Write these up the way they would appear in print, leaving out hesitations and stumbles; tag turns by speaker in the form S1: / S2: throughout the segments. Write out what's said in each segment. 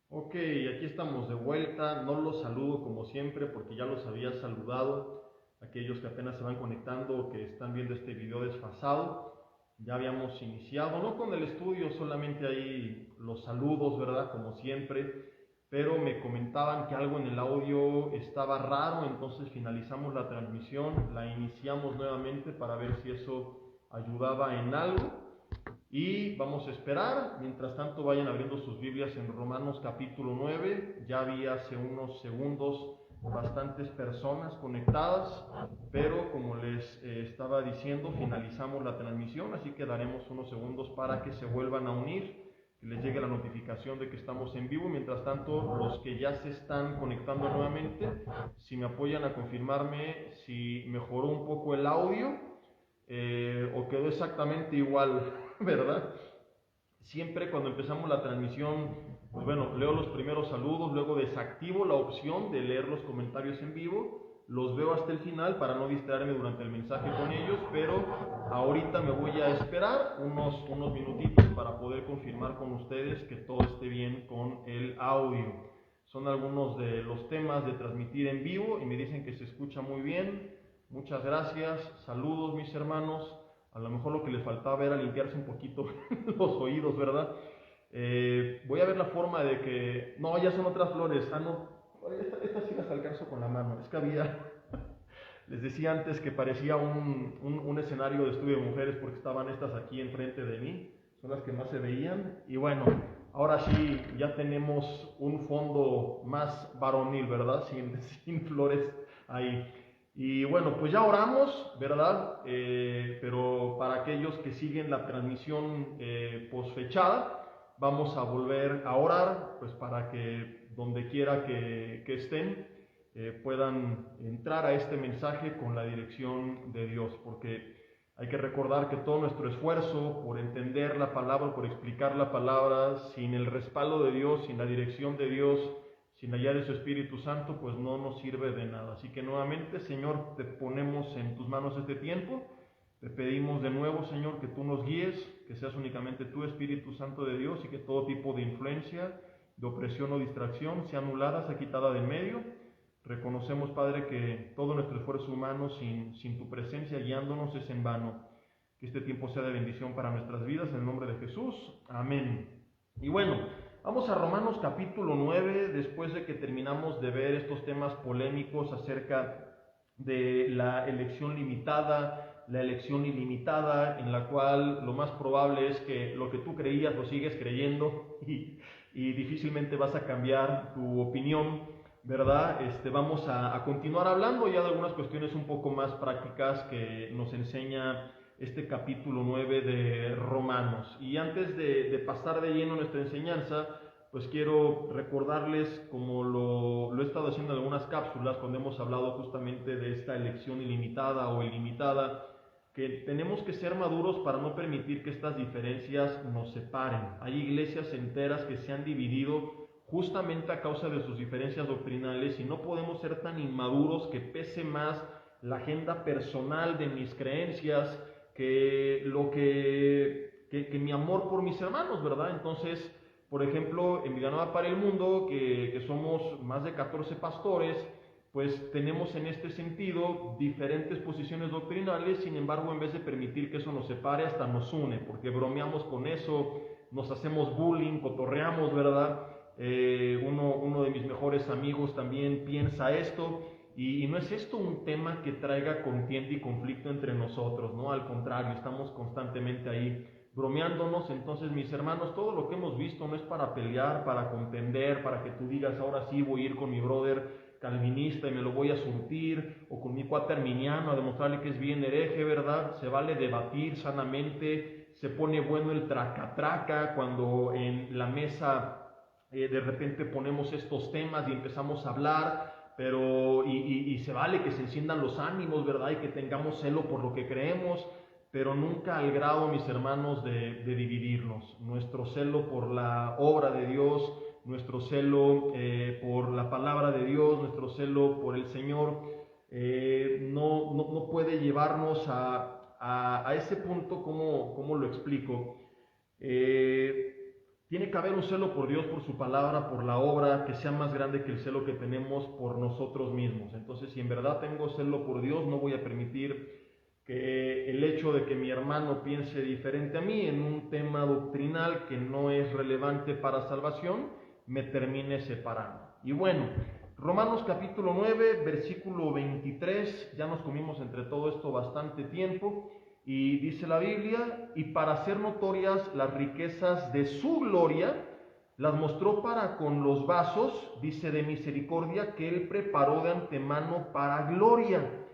S1: Ok, aquí estamos de vuelta. No los saludo como siempre porque ya los había saludado. Aquellos que apenas se van conectando o que están viendo este video desfasado, ya habíamos iniciado, no con el estudio, solamente ahí los saludos, ¿verdad? Como siempre. Pero me comentaban que algo en el audio estaba raro, entonces finalizamos la transmisión, la iniciamos nuevamente para ver si eso ayudaba en algo. Y vamos a esperar, mientras tanto vayan abriendo sus Biblias en Romanos capítulo 9. Ya había hace unos segundos bastantes personas conectadas, pero como les estaba diciendo, finalizamos la transmisión, así que daremos unos segundos para que se vuelvan a unir, que les llegue la notificación de que estamos en vivo. Mientras tanto, los que ya se están conectando nuevamente, si me apoyan a confirmarme si mejoró un poco el audio o quedó exactamente igual, ¿verdad? Siempre cuando empezamos la transmisión, pues bueno, leo los primeros saludos, luego desactivo la opción de leer los comentarios en vivo, los veo hasta el final para no distraerme durante el mensaje con ellos, pero ahorita me voy a esperar unos minutitos para poder confirmar con ustedes que todo esté bien con el audio. Son algunos de los temas de transmitir en vivo y me dicen que se escucha muy bien. Muchas gracias, saludos mis hermanos. A lo mejor lo que les faltaba era limpiarse un poquito los oídos, ¿verdad? Voy a ver la forma de que... No, ya son otras flores. Ah, no. Estas sí las alcanzo con la mano. Es que había... Les decía antes que parecía un escenario de estudio de mujeres porque estaban estas aquí enfrente de mí. Son las que más se veían. Y bueno, ahora sí ya tenemos un fondo más varonil, ¿verdad? Sin flores ahí. Y bueno, pues ya oramos, ¿verdad? Pero para aquellos que siguen la transmisión posfechada, vamos a volver a orar, pues para que donde quiera que estén, puedan entrar a este mensaje con la dirección de Dios, porque hay que recordar que todo nuestro esfuerzo por entender la palabra, por explicar la palabra, sin el respaldo de Dios, sin la dirección de Dios, sin la guía de su Espíritu Santo, pues no nos sirve de nada. Así que nuevamente, Señor, te ponemos en tus manos este tiempo. Te pedimos de nuevo, Señor, que tú nos guíes, que seas únicamente tú, Espíritu Santo de Dios, y que todo tipo de influencia, de opresión o distracción sea anulada, sea quitada de en medio. Reconocemos, Padre, que todo nuestro esfuerzo humano sin tu presencia guiándonos es en vano. Que este tiempo sea de bendición para nuestras vidas, en el nombre de Jesús. Amén. Y bueno, vamos a Romanos capítulo 9, después de que terminamos de ver estos temas polémicos acerca de la elección limitada, la elección ilimitada, en la cual lo más probable es que lo que tú creías lo sigues creyendo y difícilmente vas a cambiar tu opinión, ¿verdad? Vamos a continuar hablando ya de algunas cuestiones un poco más prácticas que nos enseña este capítulo 9 de Romanos. Y antes de pasar de lleno nuestra enseñanza, pues quiero recordarles, como lo he estado haciendo en algunas cápsulas, cuando hemos hablado justamente de esta elección ilimitada o ilimitada, que tenemos que ser maduros para no permitir que estas diferencias nos separen. Hay iglesias enteras que se han dividido justamente a causa de sus diferencias doctrinales y no podemos ser tan inmaduros que pese más la agenda personal de mis creencias que mi amor por mis hermanos, ¿verdad? Entonces, por ejemplo, en Villanueva para el Mundo, que somos más de 14 pastores, pues tenemos en este sentido diferentes posiciones doctrinales. Sin embargo, en vez de permitir que eso nos separe, hasta nos une, porque bromeamos con eso, nos hacemos bullying, cotorreamos, ¿verdad? Uno de mis mejores amigos también piensa esto, y no es esto un tema que traiga contienda y conflicto entre nosotros, ¿no? Al contrario, estamos constantemente ahí bromeándonos. Entonces, mis hermanos, todo lo que hemos visto no es para pelear, para contender, para que tú digas, ahora sí voy a ir con mi brother calvinista y me lo voy a surtir, o con mi cuate arminiano a demostrarle que es bien hereje, ¿verdad? Se vale debatir sanamente, se pone bueno el traca-traca cuando en la mesa de repente ponemos estos temas y empezamos a hablar, pero y se vale que se enciendan los ánimos, ¿verdad? Y que tengamos celo por lo que creemos, pero nunca al grado, mis hermanos, de dividirnos. Nuestro celo por la obra de Dios, nuestro celo por la palabra de Dios, nuestro celo por el Señor, no puede llevarnos a ese punto. ¿Cómo lo explico? Tiene que haber un celo por Dios, por su palabra, por la obra, que sea más grande que el celo que tenemos por nosotros mismos. Entonces, si en verdad tengo celo por Dios, no voy a permitir que el hecho de que mi hermano piense diferente a mí en un tema doctrinal que no es relevante para salvación, me termine separando. Y bueno, Romanos capítulo 9, versículo 23, ya nos comimos entre todo esto bastante tiempo, y dice la Biblia: y para hacer notorias las riquezas de su gloria, las mostró para con los vasos, dice, de misericordia, que él preparó de antemano para gloria.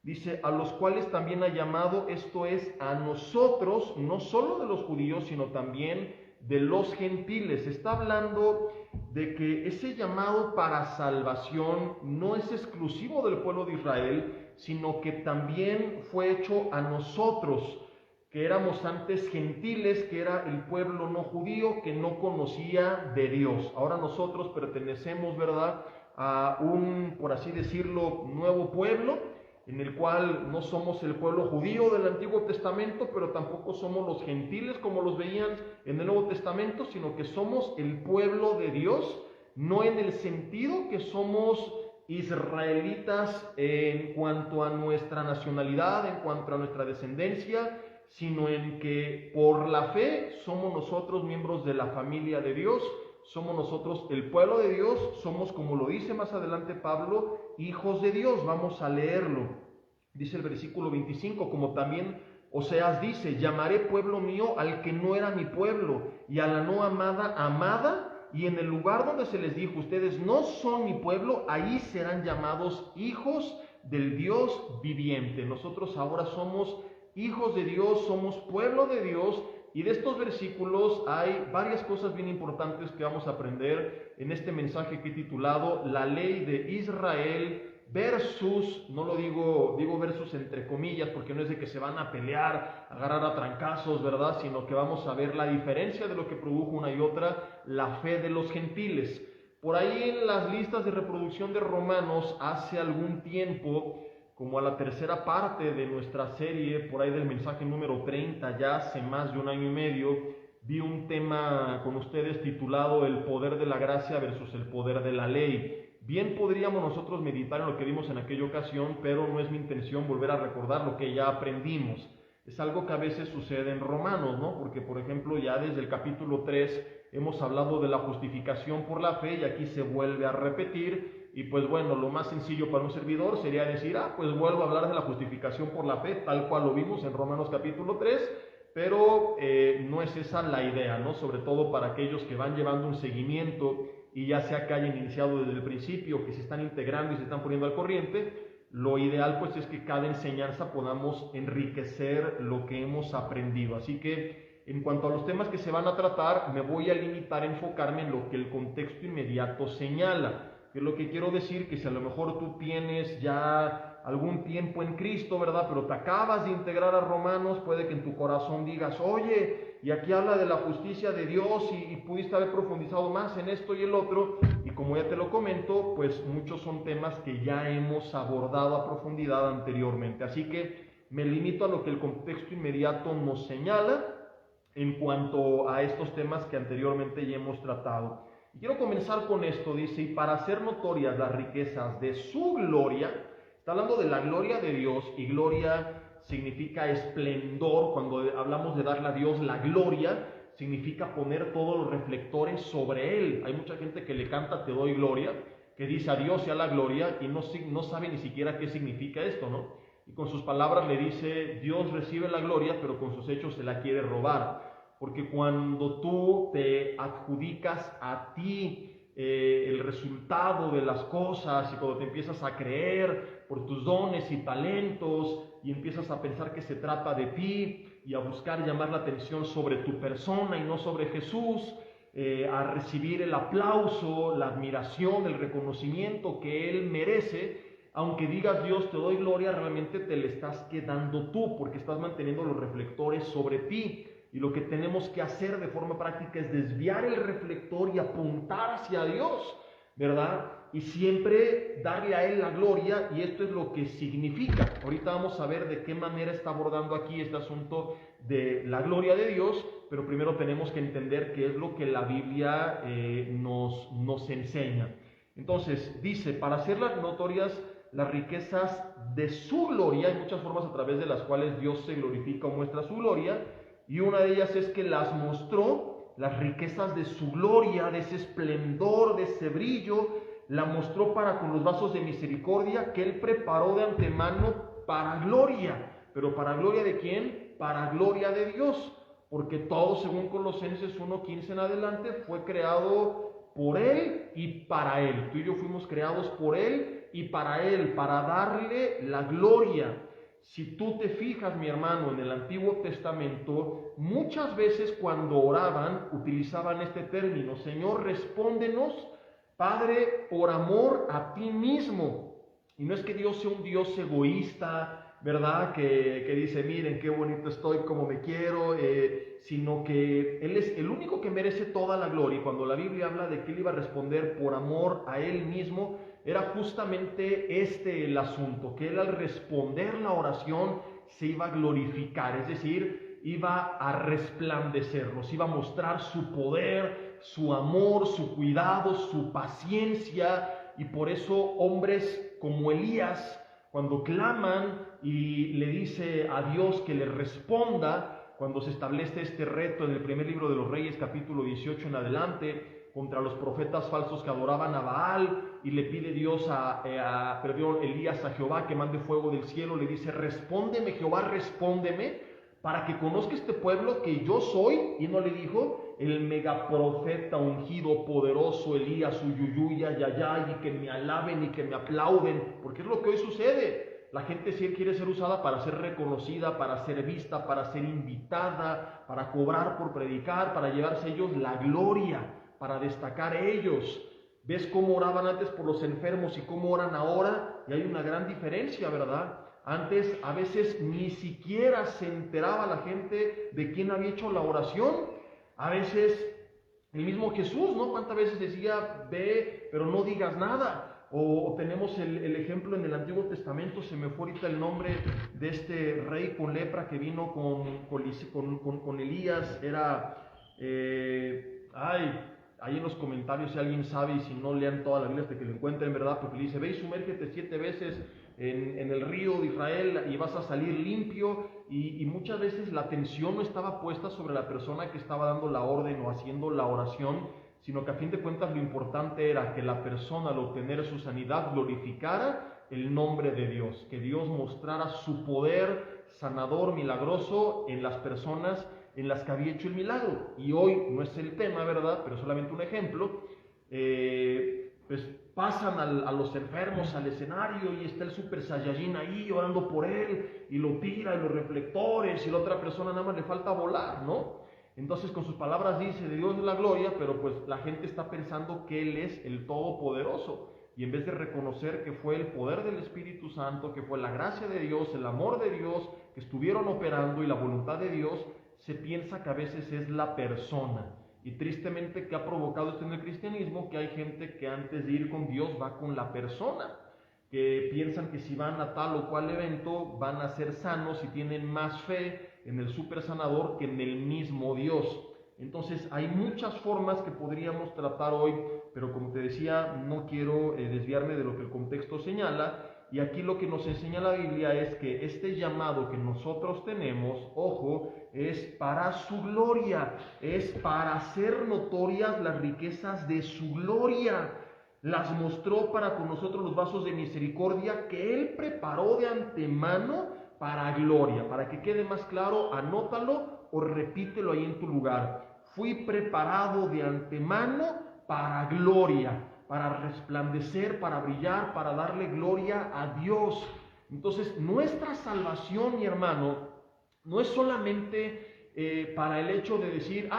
S1: Dice, a los cuales también ha llamado, esto es, a nosotros, no solo de los judíos, sino también de los gentiles. Está hablando de que ese llamado para salvación no es exclusivo del pueblo de Israel, sino que también fue hecho a nosotros, que éramos antes gentiles, que era el pueblo no judío, que no conocía de Dios. Ahora nosotros pertenecemos, ¿verdad?, a un, por así decirlo, nuevo pueblo, en el cual no somos el pueblo judío del Antiguo Testamento, pero tampoco somos los gentiles como los veían en el Nuevo Testamento, sino que somos el pueblo de Dios, no en el sentido que somos israelitas en cuanto a nuestra nacionalidad, en cuanto a nuestra descendencia, sino en que por la fe somos nosotros miembros de la familia de Dios, somos nosotros el pueblo de Dios, somos, como lo dice más adelante Pablo, hijos de Dios. Vamos a leerlo. Dice el versículo 25, como también Oseas dice: llamaré pueblo mío al que no era mi pueblo, y a la no amada, amada, y en el lugar donde se les dijo, ustedes no son mi pueblo, ahí serán llamados hijos del Dios viviente. Nosotros ahora somos hijos de Dios, somos pueblo de Dios. Y de estos versículos hay varias cosas bien importantes que vamos a aprender en este mensaje que he titulado La ley de Israel versus, no lo digo versus entre comillas, porque no es de que se van a pelear, a agarrar a trancazos, ¿verdad?, sino que vamos a ver la diferencia de lo que produjo una y otra, la fe de los gentiles. Por ahí en las listas de reproducción de Romanos, hace algún tiempo, como a la tercera parte de nuestra serie, por ahí del mensaje número 30, ya hace más de un año y medio, vi un tema con ustedes titulado El poder de la gracia versus el poder de la ley. Bien podríamos nosotros meditar en lo que vimos en aquella ocasión, pero no es mi intención volver a recordar lo que ya aprendimos. Es algo que a veces sucede en Romanos, ¿no? Porque, por ejemplo, ya desde el capítulo 3 hemos hablado de la justificación por la fe y aquí se vuelve a repetir. Y pues bueno, lo más sencillo para un servidor sería decir, pues vuelvo a hablar de la justificación por la fe, tal cual lo vimos en Romanos capítulo 3, pero no es esa la idea, ¿no? Sobre todo para aquellos que van llevando un seguimiento y ya sea que hayan iniciado desde el principio, que se están integrando y se están poniendo al corriente, lo ideal pues es que cada enseñanza podamos enriquecer lo que hemos aprendido. Así que en cuanto a los temas que se van a tratar, me voy a limitar a enfocarme en lo que el contexto inmediato señala. Que lo que quiero decir, que si a lo mejor tú tienes ya algún tiempo en Cristo, ¿verdad?, pero te acabas de integrar a Romanos, puede que en tu corazón digas, oye, y aquí habla de la justicia de Dios y pudiste haber profundizado más en esto y el otro, y como ya te lo comento, pues muchos son temas que ya hemos abordado a profundidad anteriormente. Así que me limito a lo que el contexto inmediato nos señala en cuanto a estos temas que anteriormente ya hemos tratado. Y quiero comenzar con esto, dice, y para hacer notorias las riquezas de su gloria, está hablando de la gloria de Dios, y gloria significa esplendor. Cuando hablamos de darle a Dios la gloria, significa poner todos los reflectores sobre Él. Hay mucha gente que le canta Te doy gloria, que dice a Dios sea la gloria, y no sabe ni siquiera qué significa esto, ¿no? Y con sus palabras le dice, Dios recibe la gloria, pero con sus hechos se la quiere robar. Porque cuando tú te adjudicas a ti el resultado de las cosas, y cuando te empiezas a creer por tus dones y talentos, y empiezas a pensar que se trata de ti, y a buscar llamar la atención sobre tu persona y no sobre Jesús, a recibir el aplauso, la admiración, el reconocimiento que Él merece, aunque digas Dios te doy gloria, realmente te le estás quedando tú, porque estás manteniendo los reflectores sobre ti. Y lo que tenemos que hacer de forma práctica es desviar el reflector y apuntar hacia Dios. ¿verdad? Y siempre darle a Él la gloria, y esto es lo que significa. Ahorita vamos a ver de qué manera está abordando aquí este asunto de la gloria de Dios, pero primero tenemos que entender qué es lo que la Biblia nos enseña. Entonces, dice, para hacerlas notorias las riquezas de su gloria, hay muchas formas a través de las cuales Dios se glorifica o muestra su gloria, y una de ellas es que las mostró, las riquezas de su gloria, de ese esplendor, de ese brillo, la mostró para con los vasos de misericordia que Él preparó de antemano para gloria. ¿Pero para gloria de quién? Para gloria de Dios, porque todo, según Colosenses 1:15 en adelante, fue creado por Él y para Él. Tú y yo fuimos creados por Él y para Él, para darle la gloria. Si tú te fijas, mi hermano, en el Antiguo Testamento, muchas veces cuando oraban utilizaban este término: Señor, respóndenos, Padre, por amor a ti mismo. Y no es que Dios sea un Dios egoísta, ¿verdad? Que dice, miren qué bonito estoy, como me quiero, sino que Él es el único que merece toda la gloria. Y cuando la Biblia habla de que Él iba a responder por amor a Él mismo, era justamente este el asunto, que Él al responder la oración se iba a glorificar, es decir, iba a resplandecer, nos iba a mostrar su poder, su amor, su cuidado, su paciencia. Y por eso hombres como Elías, cuando claman y le dice a Dios que le responda, cuando se establece este reto en el primer libro de los Reyes, capítulo 18 en adelante, contra los profetas falsos que adoraban a Baal, y le pide Dios Elías a Jehová que mande fuego del cielo, le dice, respóndeme Jehová, respóndeme, para que conozca este pueblo que yo soy, y no le dijo el megaprofeta ungido, poderoso Elías, Uyuyuya, Yayay, y que me alaben y que me aplauden, porque es lo que hoy sucede. La gente sí quiere ser usada para ser reconocida, para ser vista, para ser invitada, para cobrar por predicar, para llevarse ellos la gloria, para destacar ellos. ¿Ves cómo oraban antes por los enfermos y cómo oran ahora? Y hay una gran diferencia, ¿verdad? Antes a veces ni siquiera se enteraba la gente de quién había hecho la oración. A veces el mismo Jesús, ¿no? ¿Cuántas veces decía, ve, pero no digas nada? O tenemos el ejemplo en el Antiguo Testamento, se me fue ahorita el nombre de este rey con lepra que vino con Elías, era... ahí en los comentarios si alguien sabe, y si no, lean toda la Biblia hasta que lo encuentren, ¿verdad? Porque le dice, ve y sumérgete 7 veces en el río de Israel y vas a salir limpio. Y muchas veces la atención no estaba puesta sobre la persona que estaba dando la orden o haciendo la oración, sino que a fin de cuentas lo importante era que la persona al obtener su sanidad glorificara el nombre de Dios, que Dios mostrara su poder sanador, milagroso en las personas en las que había hecho el milagro. Y hoy no es el tema, ¿verdad? Pero solamente un ejemplo. Pues pasan a los enfermos al escenario y está el Super Saiyajin ahí orando por él y lo tira en los reflectores y la otra persona nada más le falta volar, ¿no? Entonces con sus palabras dice, de Dios es la gloria, pero pues la gente está pensando que Él es el Todopoderoso. Y en vez de reconocer que fue el poder del Espíritu Santo, que fue la gracia de Dios, el amor de Dios, que estuvieron operando y la voluntad de Dios, se piensa que a veces es la persona. Y tristemente, ¿qué ha provocado esto en el cristianismo? Que hay gente que antes de ir con Dios va con la persona, que piensan que si van a tal o cual evento van a ser sanos y tienen más fe en el super sanador que en el mismo Dios. Entonces hay muchas formas que podríamos tratar hoy, pero como te decía, no quiero desviarme de lo que el contexto señala. Y aquí lo que nos enseña la Biblia es que este llamado que nosotros tenemos, ojo, es para su gloria, es para hacer notorias las riquezas de su gloria. Las mostró para con nosotros los vasos de misericordia que Él preparó de antemano para gloria. Para que quede más claro, anótalo o repítelo ahí en tu lugar. Fui preparado de antemano para gloria, para resplandecer, para brillar, para darle gloria a Dios. Entonces, nuestra salvación, mi hermano, no es solamente para el hecho de decir,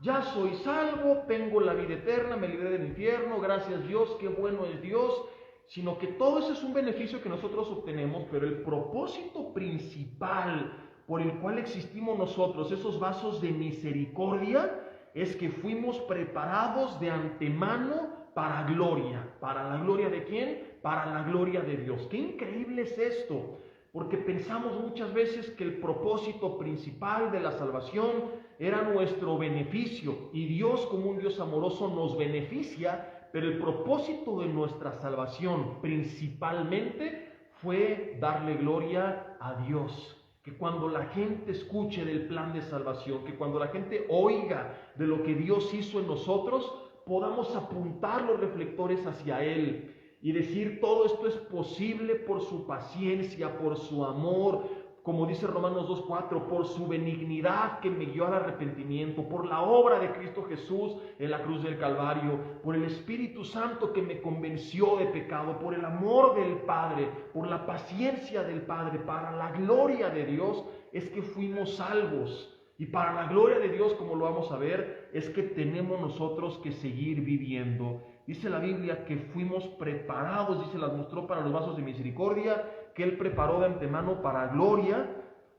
S1: ya soy salvo, tengo la vida eterna, me libré del infierno, gracias Dios, qué bueno es Dios, sino que todo eso es un beneficio que nosotros obtenemos, pero el propósito principal por el cual existimos nosotros, esos vasos de misericordia, es que fuimos preparados de antemano para gloria. ¿Para la gloria de quién? Para la gloria de Dios. ¡Qué increíble es esto! Porque pensamos muchas veces que el propósito principal de la salvación era nuestro beneficio, y Dios, como un Dios amoroso, nos beneficia, pero el propósito de nuestra salvación principalmente fue darle gloria a Dios. Que cuando la gente escuche del plan de salvación, que cuando la gente oiga de lo que Dios hizo en nosotros, podamos apuntar los reflectores hacia Él y decir: todo esto es posible por su paciencia, por su amor, como dice Romanos 2:4, por su benignidad que me guió al arrepentimiento, por la obra de Cristo Jesús en la cruz del Calvario, por el Espíritu Santo que me convenció de pecado, por el amor del Padre, por la paciencia del Padre. Para la gloria de Dios es que fuimos salvos. Y para la gloria de Dios, como lo vamos a ver, es que tenemos nosotros que seguir viviendo. Dice la Biblia que fuimos preparados, dice, las mostró para los vasos de misericordia, que Él preparó de antemano para gloria,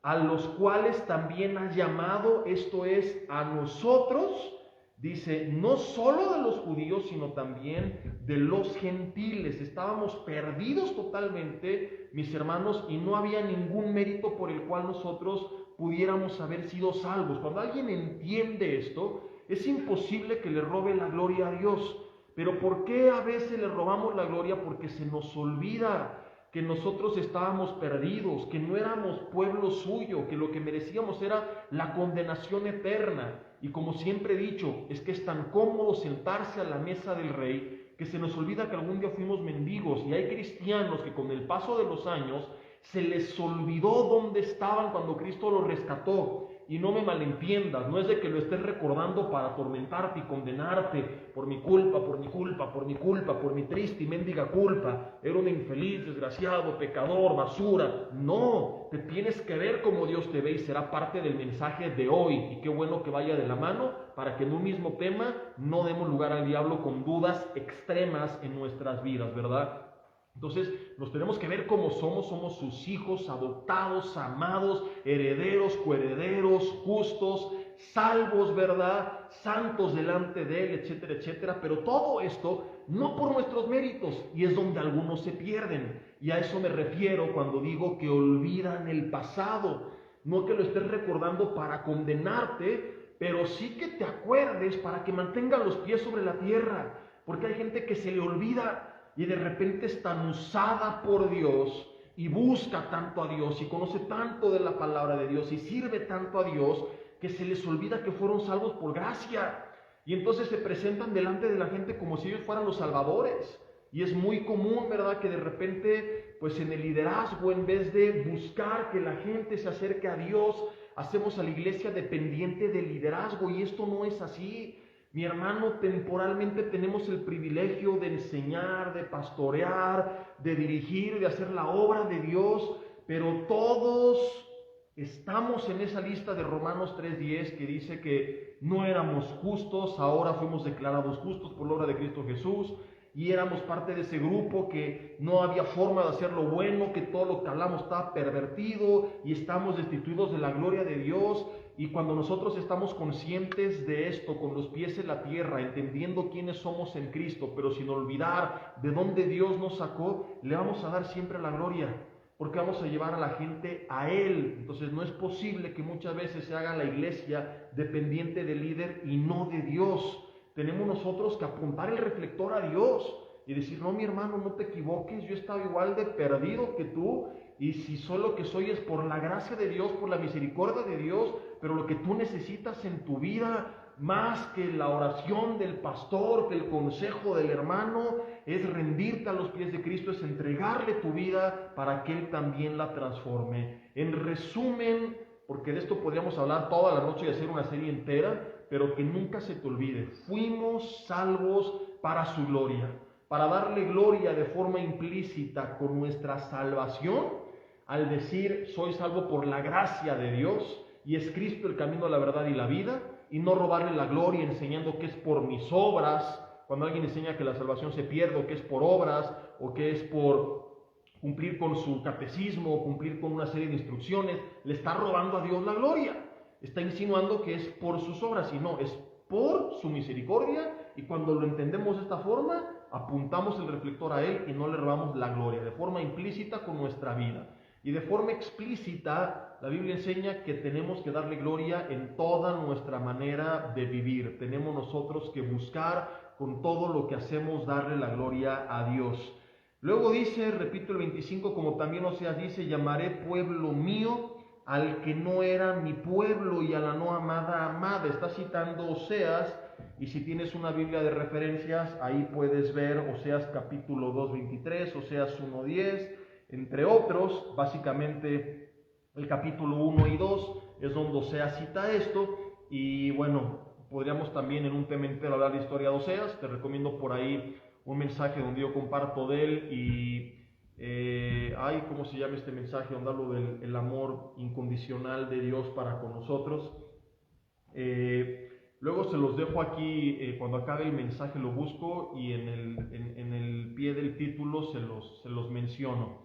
S1: a los cuales también ha llamado, esto es, a nosotros, dice, no solo de los judíos, sino también de los gentiles. Estábamos perdidos totalmente, mis hermanos, y no había ningún mérito por el cual nosotros pudiéramos haber sido salvos. Cuando alguien entiende esto, es imposible que le robe la gloria a Dios. Pero ¿por qué a veces le robamos la gloria? Porque se nos olvida que nosotros estábamos perdidos, que no éramos pueblo suyo, que lo que merecíamos era la condenación eterna. Y como siempre he dicho, es que es tan cómodo sentarse a la mesa del Rey, que se nos olvida que algún día fuimos mendigos. Y hay cristianos que con el paso de los años se les olvidó dónde estaban cuando Cristo los rescató. Y no me malentiendas, no es de que lo estés recordando para atormentarte y condenarte por mi culpa, por mi culpa, por mi culpa, por mi triste y mendiga culpa. Era un infeliz, desgraciado, pecador, basura. No, te tienes que ver como Dios te ve, y será parte del mensaje de hoy. Y qué bueno que vaya de la mano para que en un mismo tema no demos lugar al diablo con dudas extremas en nuestras vidas, ¿verdad? Entonces nos tenemos que ver como somos sus hijos, adoptados, amados, herederos, coherederos, justos, salvos, ¿verdad? Santos delante de Él, etcétera, etcétera. Pero todo esto no por nuestros méritos, y es donde algunos se pierden. Y a eso me refiero cuando digo que olvidan el pasado. No que lo estés recordando para condenarte, pero sí que te acuerdes para que mantengan los pies sobre la tierra. Porque hay gente que se le olvida y de repente es tan usada por Dios y busca tanto a Dios y conoce tanto de la palabra de Dios y sirve tanto a Dios que se les olvida que fueron salvos por gracia. Y entonces se presentan delante de la gente como si ellos fueran los salvadores. Y es muy común, ¿verdad?, que de repente, pues en el liderazgo, en vez de buscar que la gente se acerque a Dios, hacemos a la iglesia dependiente del liderazgo, y esto no es así. Mi hermano, temporalmente tenemos el privilegio de enseñar, de pastorear, de dirigir, de hacer la obra de Dios, pero todos estamos en esa lista de Romanos 3:10 que dice que no éramos justos, ahora fuimos declarados justos por la obra de Cristo Jesús, y éramos parte de ese grupo que no había forma de hacer lo bueno, que todo lo que hablamos estaba pervertido y estamos destituidos de la gloria de Dios. Y cuando nosotros estamos conscientes de esto, con los pies en la tierra, entendiendo quiénes somos en Cristo, pero sin olvidar de dónde Dios nos sacó, le vamos a dar siempre la gloria, porque vamos a llevar a la gente a Él. Entonces no es posible que muchas veces se haga la iglesia dependiente del líder y no de Dios. Tenemos nosotros que apuntar el reflector a Dios y decir: no, mi hermano, no te equivoques, yo estaba igual de perdido que tú, y si solo que soy es por la gracia de Dios, por la misericordia de Dios, pero lo que tú necesitas en tu vida, más que la oración del pastor, que el consejo del hermano, es rendirte a los pies de Cristo, es entregarle tu vida para que Él también la transforme. En resumen, porque de esto podríamos hablar toda la noche y hacer una serie entera, pero que nunca se te olvide, fuimos salvos para su gloria, para darle gloria de forma implícita con nuestra salvación, al decir: soy salvo por la gracia de Dios, y es Cristo el camino, la verdad y la vida, y no robarle la gloria enseñando que es por mis obras. Cuando alguien enseña que la salvación se pierde, o que es por obras, o que es por cumplir con su catecismo, o cumplir con una serie de instrucciones, le está robando a Dios la gloria. Está insinuando que es por sus obras, y no, es por su misericordia, y cuando lo entendemos de esta forma, apuntamos el reflector a Él y no le robamos la gloria, de forma implícita con nuestra vida. Y de forma explícita, la Biblia enseña que tenemos que darle gloria en toda nuestra manera de vivir. Tenemos nosotros que buscar con todo lo que hacemos darle la gloria a Dios. Luego dice, repito el 25, como también Oseas dice, llamaré pueblo mío al que no era mi pueblo y a la no amada amada. Está citando Oseas, y si tienes una Biblia de referencias, ahí puedes ver Oseas capítulo 2, 23, Oseas 1, 10, entre otros. Básicamente el capítulo 1 y 2 es donde Oseas cita esto, y bueno, podríamos también en un tema entero hablar de historia de Oseas. Te recomiendo por ahí un mensaje donde yo comparto de él, y ¿cómo se llama este mensaje? Donde hablo del amor incondicional de Dios para con nosotros. Luego se los dejo aquí, cuando acabe el mensaje lo busco y en el pie del título se los menciono.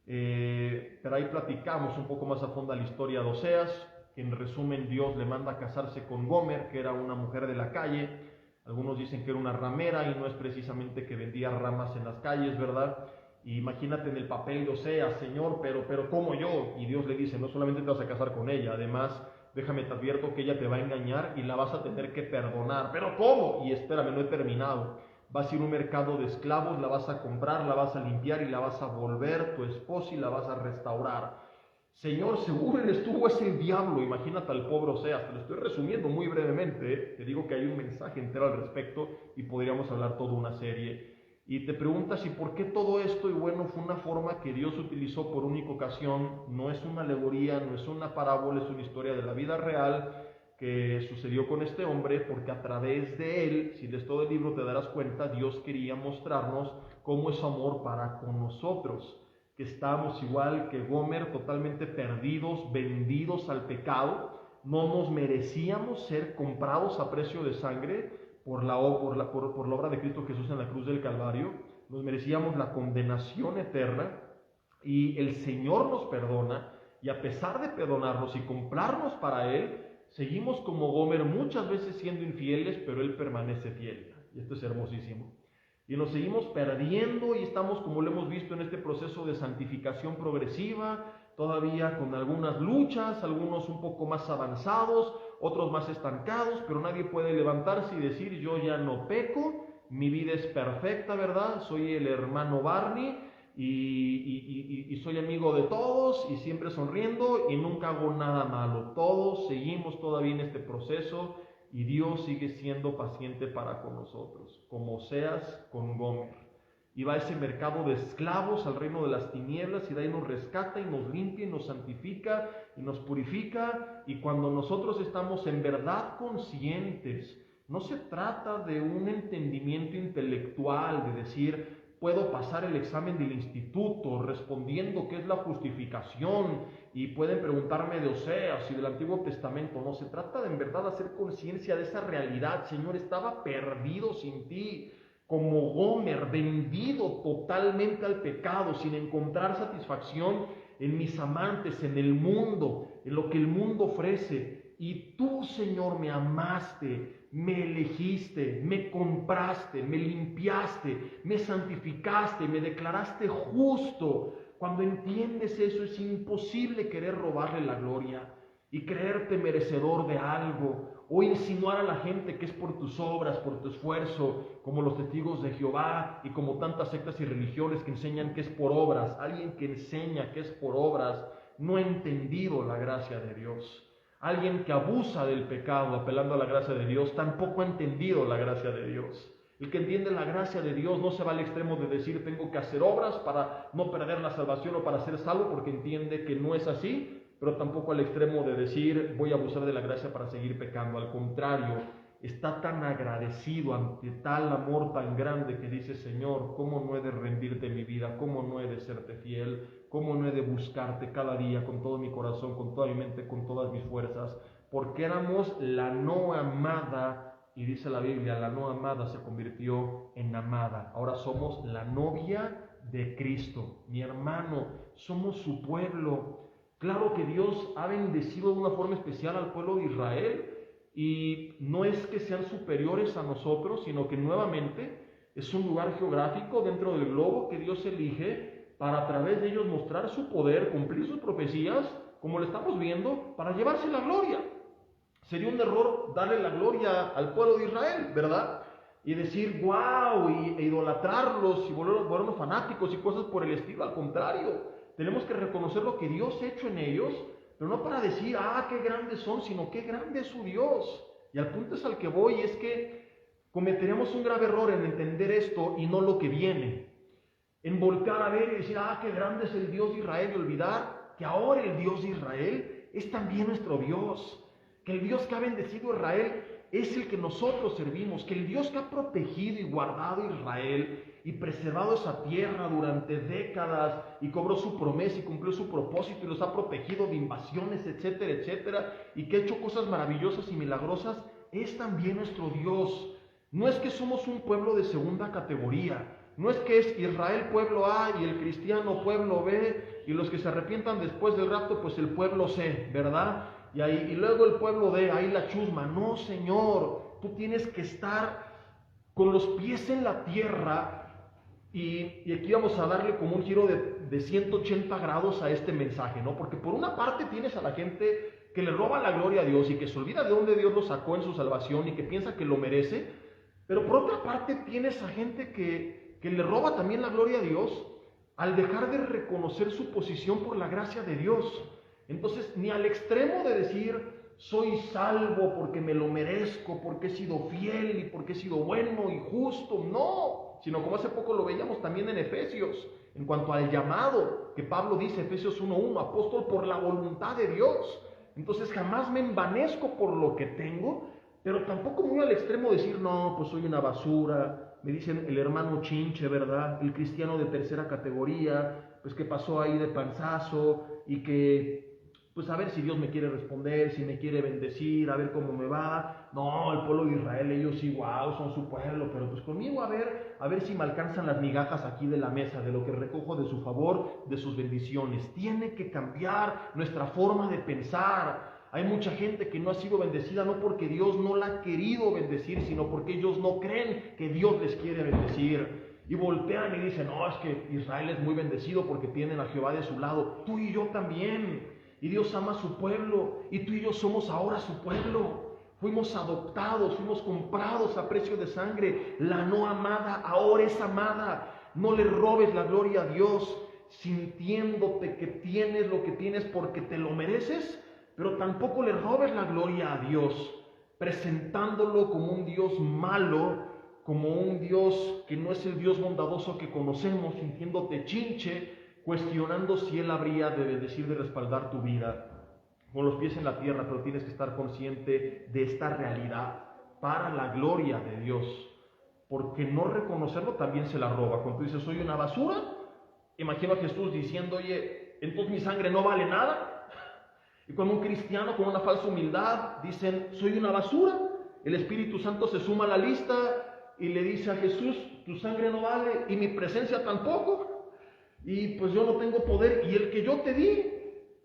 S1: Pero ahí platicamos un poco más a fondo la historia de Oseas, que en resumen Dios le manda a casarse con Gomer, que era una mujer de la calle. Algunos dicen que era una ramera y no es precisamente que vendía ramas en las calles, ¿verdad? Y imagínate en el papel de Oseas, Señor, pero ¿cómo yo? Y Dios le dice, no solamente te vas a casar con ella, además déjame te advierto que ella te va a engañar y la vas a tener que perdonar. ¿Pero cómo? Y espérame, no he terminado. Vas a ir a un mercado de esclavos, la vas a comprar, la vas a limpiar y la vas a volver tu esposa y la vas a restaurar. Señor, seguro eres tú o es el diablo. Imagínate al pobre Oseas. Te lo estoy resumiendo muy brevemente. Te digo que hay un mensaje entero al respecto y podríamos hablar toda una serie. Y te preguntas, ¿y por qué todo esto? Y bueno, fue una forma que Dios utilizó por única ocasión. No es una alegoría, no es una parábola, es una historia de la vida real que sucedió con este hombre, porque a través de él, si lees todo el libro te darás cuenta, Dios quería mostrarnos cómo es su amor para con nosotros, que estábamos igual que Gomer, totalmente perdidos, vendidos al pecado. No nos merecíamos ser comprados a precio de sangre por la obra de Cristo Jesús en la cruz del Calvario. Nos merecíamos la condenación eterna, y el Señor nos perdona, y a pesar de perdonarnos y comprarnos para Él, seguimos como Gomer muchas veces siendo infieles, pero Él permanece fiel. Y esto es hermosísimo. Y nos seguimos perdiendo y estamos, como lo hemos visto, en este proceso de santificación progresiva, todavía con algunas luchas, algunos un poco más avanzados, otros más estancados, pero nadie puede levantarse y decir, yo ya no peco, mi vida es perfecta, ¿verdad? Soy el hermano Barney y soy amigo de todos y siempre sonriendo y nunca hago nada malo. Todos seguimos todavía en este proceso y Dios sigue siendo paciente para con nosotros, como Oseas con Gomer. Y va a ese mercado de esclavos al reino de las tinieblas, y de ahí nos rescata y nos limpia y nos santifica y nos purifica. Y cuando nosotros estamos en verdad conscientes, no se trata de un entendimiento intelectual, de decir, puedo pasar el examen del instituto respondiendo qué es la justificación, y pueden preguntarme de Oseas y del Antiguo Testamento. No, se trata de en verdad hacer conciencia de esa realidad. Señor, estaba perdido sin ti, como Gomer, vendido totalmente al pecado, sin encontrar satisfacción en mis amantes, en el mundo, en lo que el mundo ofrece. Y tú, Señor, me amaste, me elegiste, me compraste, me limpiaste, me santificaste, me declaraste justo. Cuando entiendes eso, es imposible querer robarle la gloria y creerte merecedor de algo, o insinuar a la gente que es por tus obras, por tu esfuerzo, como los testigos de Jehová y como tantas sectas y religiones que enseñan que es por obras. Alguien que enseña que es por obras no ha entendido la gracia de Dios. Alguien que abusa del pecado apelando a la gracia de Dios tampoco ha entendido la gracia de Dios. El que entiende la gracia de Dios no se va al extremo de decir tengo que hacer obras para no perder la salvación o para ser salvo, porque entiende que no es así, pero tampoco al extremo de decir voy a abusar de la gracia para seguir pecando. Al contrario, está tan agradecido ante tal amor tan grande que dice, Señor, ¿cómo no he de rendirte mi vida? ¿Cómo no he de serte fiel? ¿Cómo no he de buscarte cada día con todo mi corazón, con toda mi mente, con todas mis fuerzas? Porque éramos la no amada, y dice la Biblia, la no amada se convirtió en amada. Ahora somos la novia de Cristo. Mi hermano, somos su pueblo. Claro que Dios ha bendecido de una forma especial al pueblo de Israel, y no es que sean superiores a nosotros, sino que nuevamente es un lugar geográfico dentro del globo que Dios elige para a través de ellos mostrar su poder, cumplir sus profecías, como lo estamos viendo, para llevarse la gloria. Sería un error darle la gloria al pueblo de Israel, ¿verdad? Y decir, wow, e idolatrarlos y volvernos fanáticos y cosas por el estilo. Al contrario, tenemos que reconocer lo que Dios ha hecho en ellos, pero no para decir, qué grandes son, sino qué grande es su Dios. Y al punto es al que voy, es que cometeremos un grave error en entender esto y no lo que viene. En volcar a ver y decir, qué grande es el Dios de Israel, y olvidar que ahora el Dios de Israel es también nuestro Dios. Que el Dios que ha bendecido a Israel es el que nosotros servimos. Que el Dios que ha protegido y guardado a Israel y preservado esa tierra durante décadas y cobró su promesa y cumplió su propósito y los ha protegido de invasiones, etcétera, etcétera, y que ha hecho cosas maravillosas y milagrosas, es también nuestro Dios. No es que somos un pueblo de segunda categoría. No es que es Israel pueblo A y el cristiano pueblo B y los que se arrepientan después del rapto, pues el pueblo C, ¿verdad? Y luego el pueblo D, ahí la chusma. No, Señor, tú tienes que estar con los pies en la tierra. Y aquí vamos a darle como un giro de 180 grados a este mensaje, ¿no? Porque por una parte tienes a la gente que le roba la gloria a Dios y que se olvida de dónde Dios lo sacó en su salvación y que piensa que lo merece. Pero por otra parte tienes a gente que le roba también la gloria a Dios al dejar de reconocer su posición por la gracia de Dios. Entonces, ni al extremo de decir, soy salvo porque me lo merezco, porque he sido fiel y porque he sido bueno y justo, no, sino como hace poco lo veíamos también en Efesios, en cuanto al llamado, que Pablo dice, Efesios 1:1, apóstol por la voluntad de Dios. Entonces, jamás me envanezco por lo que tengo, pero tampoco muy al extremo de decir, no, pues soy una basura. Me dicen el hermano chinche, ¿verdad? El cristiano de tercera categoría, pues que pasó ahí de panzazo y que, pues a ver si Dios me quiere responder, si me quiere bendecir, a ver cómo me va. No, el pueblo de Israel, ellos sí, wow, son su pueblo, pero pues conmigo a ver si me alcanzan las migajas aquí de la mesa, de lo que recojo de su favor, de sus bendiciones. Tiene que cambiar nuestra forma de pensar. Hay mucha gente que no ha sido bendecida no porque Dios no la ha querido bendecir, sino porque ellos no creen que Dios les quiere bendecir. Y voltean y dicen, no, es que Israel es muy bendecido porque tienen a Jehová de su lado. Tú y yo también. Y Dios ama a su pueblo. Y tú y yo somos ahora su pueblo. Fuimos adoptados, fuimos comprados a precio de sangre. La no amada ahora es amada. No le robes la gloria a Dios sintiéndote que tienes lo que tienes porque te lo mereces. Pero tampoco le robes la gloria a Dios, presentándolo como un Dios malo, como un Dios que no es el Dios bondadoso que conocemos, sintiéndote chinche, cuestionando si Él habría de bendecir, de respaldar tu vida. Con los pies en la tierra, pero tienes que estar consciente de esta realidad para la gloria de Dios. Porque no reconocerlo también se la roba. Cuando tú dices, soy una basura, imagino a Jesús diciendo, oye, entonces mi sangre no vale nada. Y cuando un cristiano con una falsa humildad dicen, soy una basura, el Espíritu Santo se suma a la lista y le dice a Jesús, tu sangre no vale y mi presencia tampoco, y pues yo no tengo poder, y el que yo te di,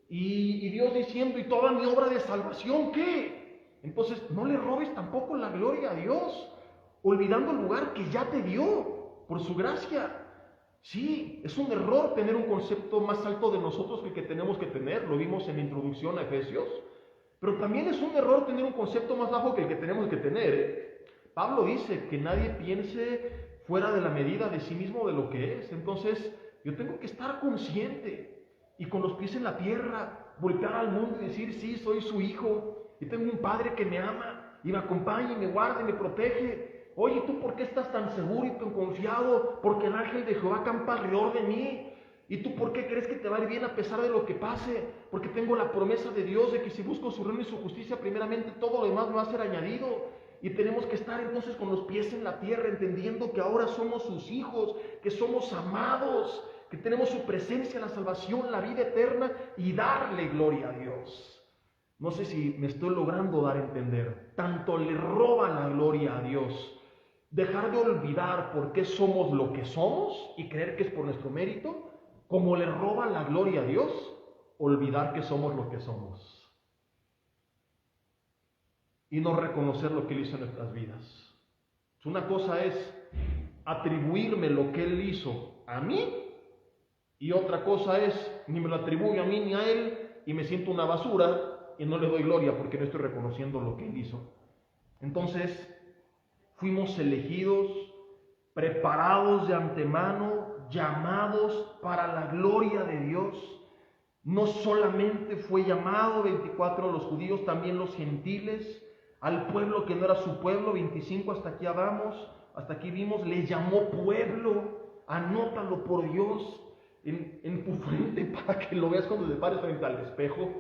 S1: y Dios diciendo, y toda mi obra de salvación, ¿qué? Entonces no le robes tampoco la gloria a Dios, olvidando el lugar que ya te dio por su gracia. Sí, es un error tener un concepto más alto de nosotros que el que tenemos que tener, lo vimos en la introducción a Efesios, pero también es un error tener un concepto más bajo que el que tenemos que tener. Pablo dice que nadie piense fuera de la medida de sí mismo de lo que es, entonces yo tengo que estar consciente y con los pies en la tierra, voltear al mundo y decir, sí, soy su hijo, y tengo un padre que me ama y me acompaña y me guarda y me protege. Oye, ¿tú por qué estás tan seguro y tan confiado? Porque el ángel de Jehová campa alrededor de mí. ¿Y tú por qué crees que te va a ir bien a pesar de lo que pase? Porque tengo la promesa de Dios de que si busco su reino y su justicia, primeramente todo lo demás me va a ser añadido. Y tenemos que estar entonces con los pies en la tierra, entendiendo que ahora somos sus hijos, que somos amados, que tenemos su presencia, la salvación, la vida eterna y darle gloria a Dios. No sé si me estoy logrando dar a entender. Tanto le roba la gloria a Dios. Dejar de olvidar por qué somos lo que somos y creer que es por nuestro mérito, como le roba la gloria a Dios, olvidar que somos lo que somos. y no reconocer lo que Él hizo en nuestras vidas. Una cosa es atribuirme lo que Él hizo a mí, y otra cosa es ni me lo atribuyo a mí ni a Él y me siento una basura y no le doy gloria porque no estoy reconociendo lo que Él hizo. Entonces, fuimos elegidos, preparados de antemano, llamados para la gloria de Dios. No solamente fue llamado 24 a los judíos, también los gentiles, al pueblo que no era su pueblo, 25 hasta aquí vimos, le llamó pueblo. Anótalo por Dios en tu frente para que lo veas cuando te pares frente al espejo,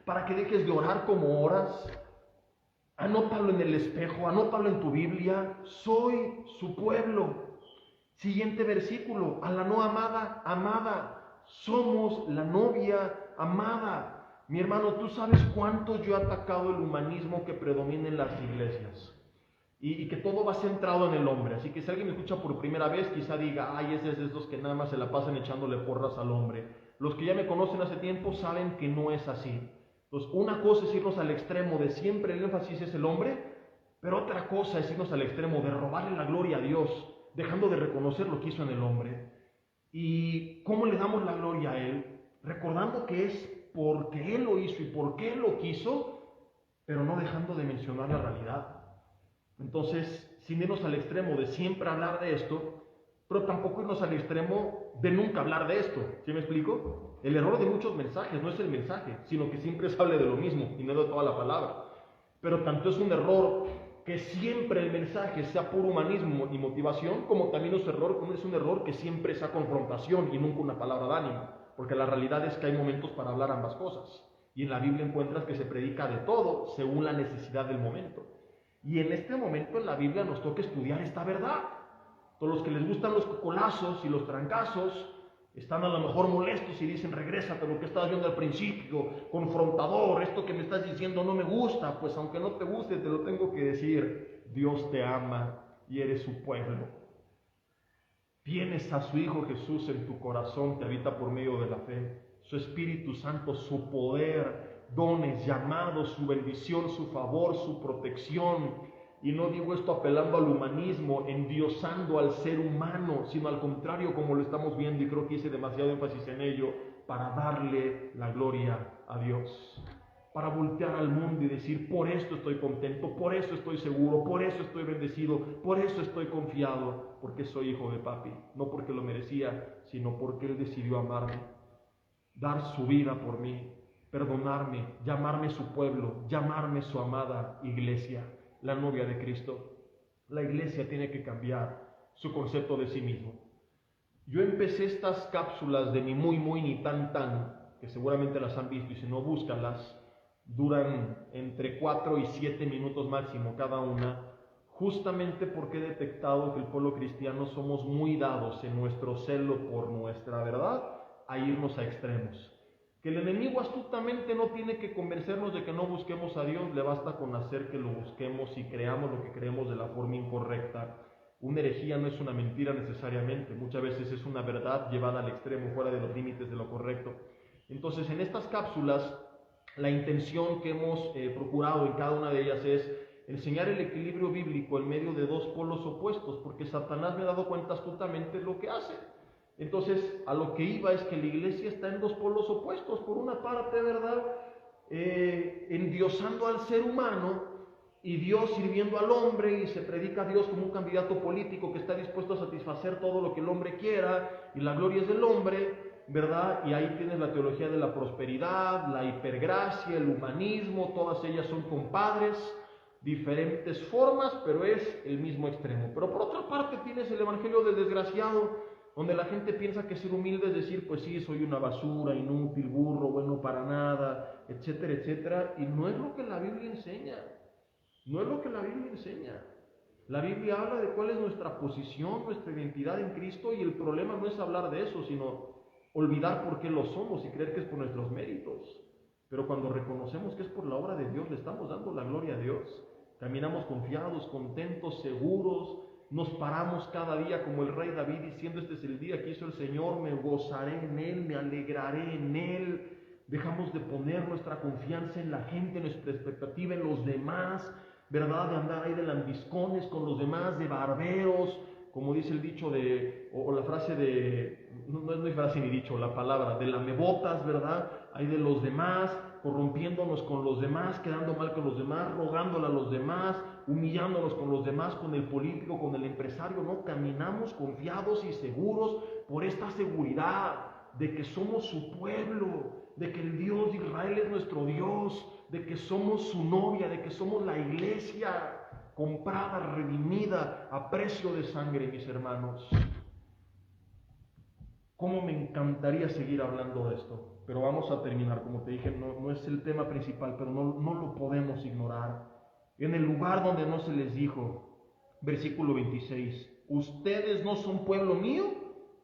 S1: para que dejes de orar como oras. Anótalo en el espejo, anótalo en tu Biblia. Soy su pueblo. Siguiente versículo, a la no amada, amada. Somos la novia amada. Mi hermano, tú sabes cuánto yo he atacado el humanismo que predomina en las iglesias. Y que todo va centrado en el hombre. Así que si alguien me escucha por primera vez, quizá diga, ay, ese es de esos que nada más se la pasan echándole porras al hombre. Los que ya me conocen hace tiempo saben que no es así. Entonces, una cosa es irnos al extremo de siempre el énfasis es el hombre, pero otra cosa es irnos al extremo de robarle la gloria a Dios, dejando de reconocer lo que hizo en el hombre. ¿Y cómo le damos la gloria a Él? Recordando que es porque Él lo hizo y porque Él lo quiso, pero no dejando de mencionar la realidad. Entonces, sin irnos al extremo de siempre hablar de esto, pero tampoco irnos al extremo de nunca hablar de esto. ¿Sí me explico? El error de muchos mensajes no es el mensaje, sino que siempre se hable de lo mismo y no de toda la palabra. Pero tanto es un error que siempre el mensaje sea puro humanismo y motivación, como también es un error que siempre sea confrontación y nunca una palabra de ánimo. Porque la realidad es que hay momentos para hablar ambas cosas. Y en la Biblia encuentras que se predica de todo según la necesidad del momento. Y en este momento en la Biblia nos toca estudiar esta verdad. Todos los que les gustan los cocolazos y los trancazos están a lo mejor molestos y dicen, regrésate a lo que estabas viendo al principio, confrontador, esto que me estás diciendo no me gusta. Pues aunque no te guste, te lo tengo que decir. Dios te ama y eres su pueblo. Tienes a su Hijo Jesús en tu corazón, te habita por medio de la fe. Su Espíritu Santo, su poder, dones, llamados, su bendición, su favor, su protección. Y no digo esto apelando al humanismo, endiosando al ser humano, sino al contrario, como lo estamos viendo, y creo que hice demasiado énfasis en ello, para darle la gloria a Dios. Para voltear al mundo y decir, por esto estoy contento, por eso estoy seguro, por eso estoy bendecido, por eso estoy confiado, porque soy hijo de papi. No porque lo merecía, sino porque Él decidió amarme, dar su vida por mí, perdonarme, llamarme su pueblo, llamarme su amada iglesia, la novia de Cristo. La iglesia tiene que cambiar su concepto de sí mismo. Yo empecé estas cápsulas de ni muy ni tan, que seguramente las han visto y si no, búscalas, duran entre 4 y 7 minutos máximo cada una, justamente porque he detectado que el pueblo cristiano somos muy dados en nuestro celo por nuestra verdad a irnos a extremos. Que el enemigo astutamente no tiene que convencernos de que no busquemos a Dios, le basta con hacer que lo busquemos y creamos lo que creemos de la forma incorrecta. Una herejía no es una mentira necesariamente, muchas veces es una verdad llevada al extremo, fuera de los límites de lo correcto. Entonces, en estas cápsulas, la intención que hemos procurado en cada una de ellas es enseñar el equilibrio bíblico en medio de dos polos opuestos, porque Satanás, me he dado cuenta astutamente, es lo que hace. Entonces, a lo que iba es que la iglesia está en dos polos opuestos. Por una parte, ¿verdad? Endiosando al ser humano y Dios sirviendo al hombre, y se predica a Dios como un candidato político que está dispuesto a satisfacer todo lo que el hombre quiera y la gloria es del hombre, ¿verdad? Y ahí tienes la teología de la prosperidad, la hipergracia, el humanismo, todas ellas son compadres, diferentes formas, pero es el mismo extremo. Pero por otra parte tienes el evangelio del desgraciado, donde la gente piensa que ser humilde es decir, pues sí, soy una basura, inútil, burro, bueno para nada, etcétera, etcétera, y no es lo que la Biblia enseña. No es lo que la Biblia enseña. La Biblia habla de cuál es nuestra posición, nuestra identidad en Cristo, y el problema no es hablar de eso, sino olvidar por qué lo somos y creer que es por nuestros méritos. Pero cuando reconocemos que es por la obra de Dios, le estamos dando la gloria a Dios. Caminamos confiados, contentos, seguros, nos paramos cada día como el rey David diciendo, este es el día que hizo el Señor, me gozaré en Él, me alegraré en Él. Dejamos de poner nuestra confianza en la gente, nuestra expectativa en los demás. ¿verdad? De andar ahí de lambiscones con los demás, de barberos, como dice el dicho o la frase no es frase ni dicho, la palabra, de lamebotas, ¿verdad? Ahí de los demás, corrompiéndonos con los demás, quedando mal con los demás, rogándole a los demás, humillándonos con los demás, con el político, con el empresario. No, caminamos confiados y seguros por esta seguridad de que somos su pueblo, de que el Dios de Israel es nuestro Dios, de que somos su novia, de que somos la iglesia comprada, redimida a precio de sangre, mis hermanos. Cómo me encantaría seguir hablando de esto, pero vamos a terminar. Como te dije, no es el tema principal, pero no lo podemos ignorar. En el lugar donde no se les dijo, versículo 26, ustedes no son pueblo mío,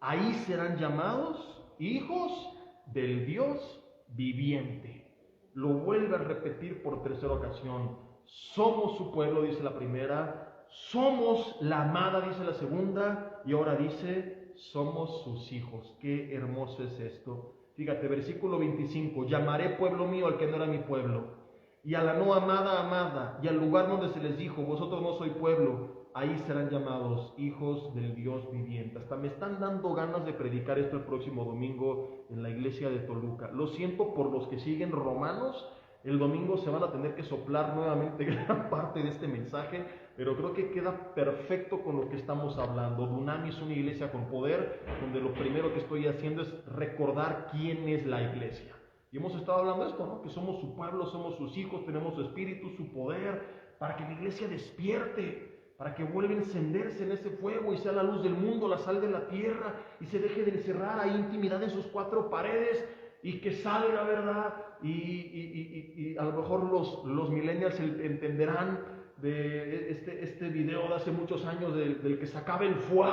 S1: ahí serán llamados hijos del Dios viviente. Lo vuelve a repetir por tercera ocasión. Somos su pueblo, dice la primera, somos la amada, dice la segunda, y ahora dice, somos sus hijos. Qué hermoso es esto. Fíjate, versículo 25, llamaré pueblo mío al que no era mi pueblo, y a la no amada, amada, y al lugar donde se les dijo, vosotros no sois pueblo, ahí serán llamados hijos del Dios viviente. Hasta me están dando ganas de predicar esto el próximo domingo en la iglesia de Toluca. Lo siento por los que siguen Romanos. El domingo se van a tener que soplar nuevamente gran parte de este mensaje, pero creo que queda perfecto con lo que estamos hablando. Dunami es una iglesia con poder, donde lo primero que estoy haciendo es recordar quién es la iglesia. Y hemos estado hablando de esto, ¿no? Que somos su pueblo, somos sus hijos, tenemos su espíritu, su poder, para que la iglesia despierte, para que vuelva a encenderse en ese fuego y sea la luz del mundo, la sal de la tierra, y se deje de encerrar ahí intimidad en sus cuatro paredes, y que salga, ¿verdad? Y a lo mejor los millennials entenderán de este video de hace muchos años del que sacaba el foie.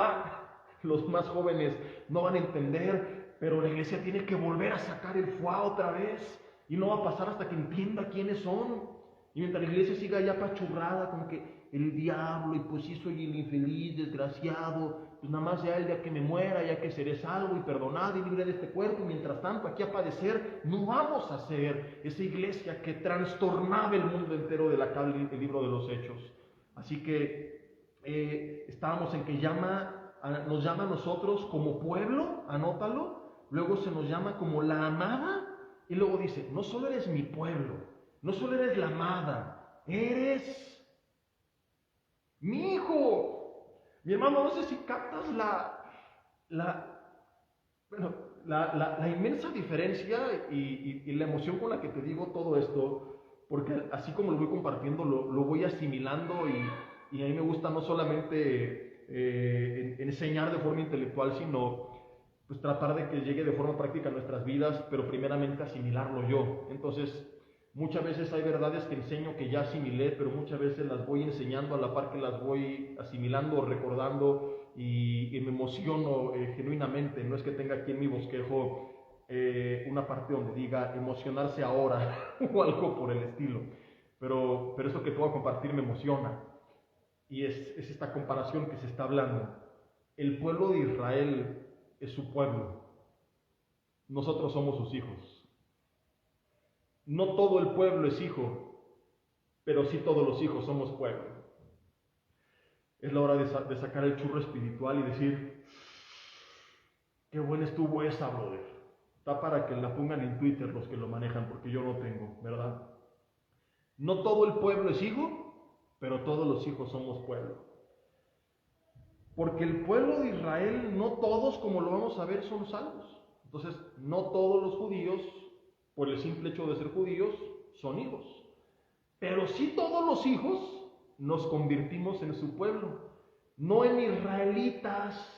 S1: Los más jóvenes no van a entender, pero la iglesia tiene que volver a sacar el foie otra vez, y no va a pasar hasta que entienda quiénes son. Y mientras la iglesia siga ya apachurrada con que el diablo, y pues sí soy el infeliz, desgraciado, pues nada más ya el día que me muera, ya que seré salvo y perdonado y libre de este cuerpo, y mientras tanto aquí a padecer, no vamos a ser esa iglesia que trastornaba el mundo entero de la que habla el libro de los Hechos. Así que estábamos en que nos llama a nosotros como pueblo, anótalo, luego se nos llama como la amada, y luego dice, no solo eres mi pueblo, no solo eres la amada, eres mi hijo. Mi hermano, no sé si captas la inmensa diferencia y la emoción con la que te digo todo esto, porque así como lo voy compartiendo, lo voy asimilando, y a mí me gusta no solamente enseñar de forma intelectual, sino pues tratar de que llegue de forma práctica a nuestras vidas, pero primeramente asimilarlo yo. Entonces, muchas veces hay verdades que enseño que ya asimilé, pero muchas veces las voy enseñando a la par que las voy asimilando, recordando, y me emociono genuinamente. No es que tenga aquí en mi bosquejo una parte donde diga emocionarse ahora o algo por el estilo, pero eso que te voy a compartir me emociona, y es esta comparación que se está hablando. El pueblo de Israel es su pueblo, nosotros somos sus hijos. No todo el pueblo es hijo, pero sí todos los hijos somos pueblo. Es la hora de sacar el churro espiritual y decir, qué buena estuvo esa, brother. Está para que la pongan en Twitter los que lo manejan, porque yo no tengo, ¿verdad? No todo el pueblo es hijo, pero todos los hijos somos pueblo. Porque el pueblo de Israel, no todos, como lo vamos a ver, son salvos. Entonces, no todos los judíos, por el simple hecho de ser judíos, son hijos. Pero sí todos los hijos nos convertimos en su pueblo. No en israelitas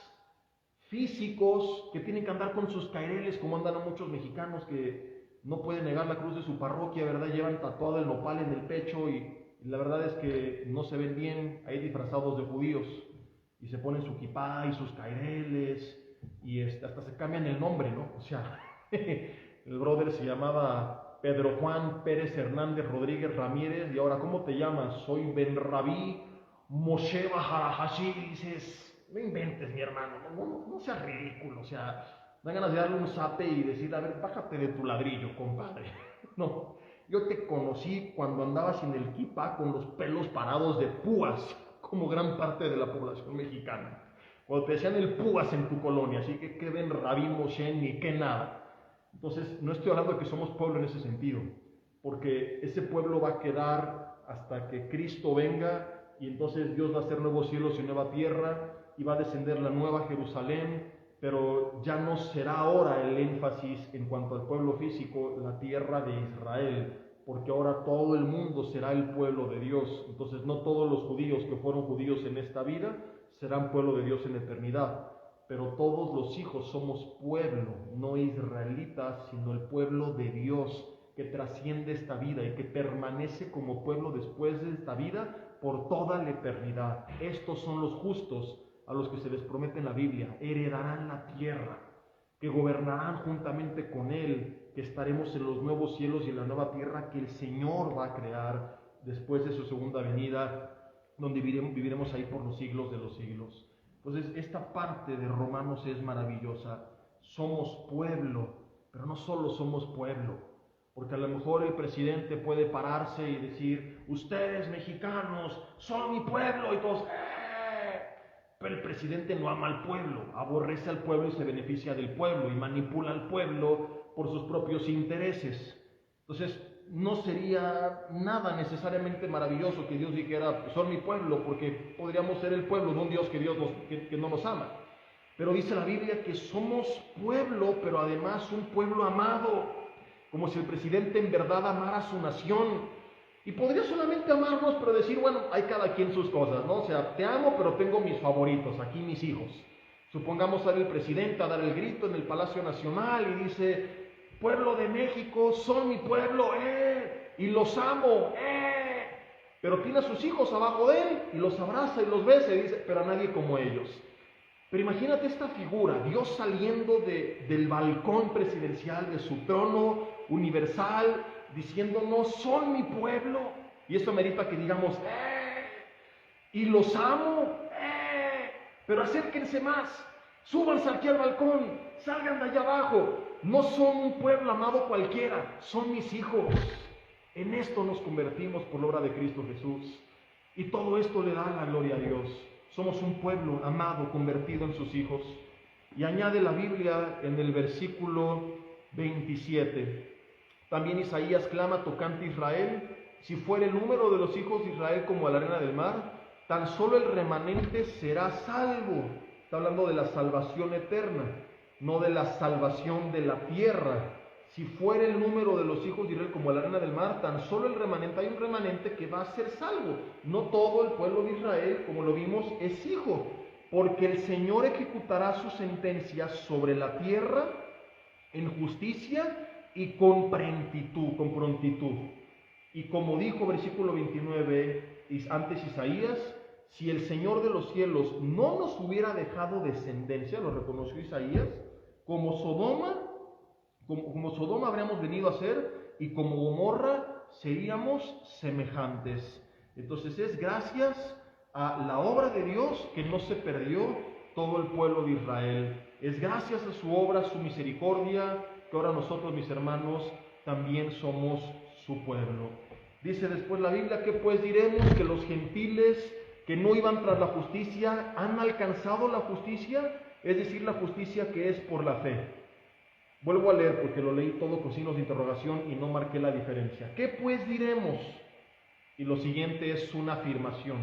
S1: físicos que tienen que andar con sus caireles, como andan muchos mexicanos que no pueden negar la cruz de su parroquia, ¿verdad? Llevan tatuado el nopal en el pecho, y la verdad es que no se ven bien ahí disfrazados de judíos. Y se ponen su kipá y sus caireles, y hasta se cambian el nombre, ¿no? O sea, el brother se llamaba Pedro Juan Pérez Hernández Rodríguez Ramírez, y ahora, ¿cómo te llamas? Soy Ben Rabí Moshe Baharahashi. Y dices, no inventes, mi hermano, no seas ridículo. O sea, dan ganas de darle un zape y decir, a ver, bájate de tu ladrillo, compadre. No, Yo te conocí cuando andabas en el kipá con los pelos parados de púas, como gran parte de la población mexicana. Cuando te decían el púas en tu colonia, así que ven Rabí Moshe ni qué nada. Entonces, no estoy hablando de que somos pueblo en ese sentido, porque ese pueblo va a quedar hasta que Cristo venga y entonces Dios va a hacer nuevos cielos y nueva tierra y va a descender la nueva Jerusalén, pero ya no será ahora el énfasis en cuanto al pueblo físico, la tierra de Israel, porque ahora todo el mundo será el pueblo de Dios. Entonces no todos los judíos que fueron judíos en esta vida serán pueblo de Dios en la eternidad, pero todos los hijos somos pueblo, no israelitas, sino el pueblo de Dios que trasciende esta vida y que permanece como pueblo después de esta vida por toda la eternidad. Estos son los justos a los que se les promete en la Biblia: heredarán la tierra, que gobernarán juntamente con Él, que estaremos en los nuevos cielos y en la nueva tierra que el Señor va a crear después de su segunda venida, donde viviremos ahí por los siglos de los siglos. Entonces, esta parte de Romanos es maravillosa. Somos pueblo, pero no solo somos pueblo, porque a lo mejor el presidente puede pararse y decir: ustedes mexicanos son mi pueblo, y todos pero el presidente no ama al pueblo, aborrece al pueblo y se beneficia del pueblo y manipula al pueblo por sus propios intereses. Entonces, no sería nada necesariamente maravilloso que Dios dijera: son mi pueblo, porque podríamos ser el pueblo de un Dios que no nos ama. Pero dice la Biblia que somos pueblo, pero además un pueblo amado, como si el presidente en verdad amara a su nación. Y podría solamente amarnos, pero decir: bueno, hay cada quien sus cosas, ¿no? O sea, te amo, pero tengo mis favoritos, aquí mis hijos. Supongamos sale el presidente a dar el grito en el Palacio Nacional y dice: pueblo de México, son mi pueblo, y los amo, Pero tiene a sus hijos abajo de él y los abraza y los besa y dice: pero a nadie como ellos. Pero imagínate esta figura, Dios saliendo del balcón presidencial, de su trono universal, diciéndonos: son mi pueblo. Y eso merita que digamos: y los amo, pero acérquense más, súbanse aquí al balcón, salgan de allá abajo. No son un pueblo amado cualquiera, son mis hijos. En esto nos convertimos por la obra de Cristo Jesús. Y todo esto le da la gloria a Dios. Somos un pueblo amado, convertido en sus hijos. Y añade la Biblia en el versículo 27. También Isaías clama tocante a Israel: si fuere el número de los hijos de Israel como la arena del mar, tan solo el remanente será salvo. Está hablando de la salvación eterna, no de la salvación de la tierra. Si fuere el número de los hijos de Israel como la arena del mar, tan solo el remanente, hay un remanente que va a ser salvo. No todo el pueblo de Israel, como lo vimos, es hijo, porque el Señor ejecutará su sentencia sobre la tierra en justicia y con prontitud. Y como dijo versículo 29 antes Isaías: si el Señor de los cielos no nos hubiera dejado descendencia, lo reconoció Isaías, como Sodoma habríamos venido a ser, y como Gomorra seríamos semejantes. Entonces es gracias a la obra de Dios que no se perdió todo el pueblo de Israel. Es gracias a su obra, su misericordia, que ahora nosotros, mis hermanos, también somos su pueblo. Dice después la Biblia: ¿qué pues diremos? Que los gentiles que no iban tras la justicia han alcanzado la justicia, es decir, la justicia que es por la fe. Vuelvo a leer porque lo leí todo con signos de interrogación y no marqué la diferencia. ¿Qué pues diremos? Y lo siguiente es una afirmación: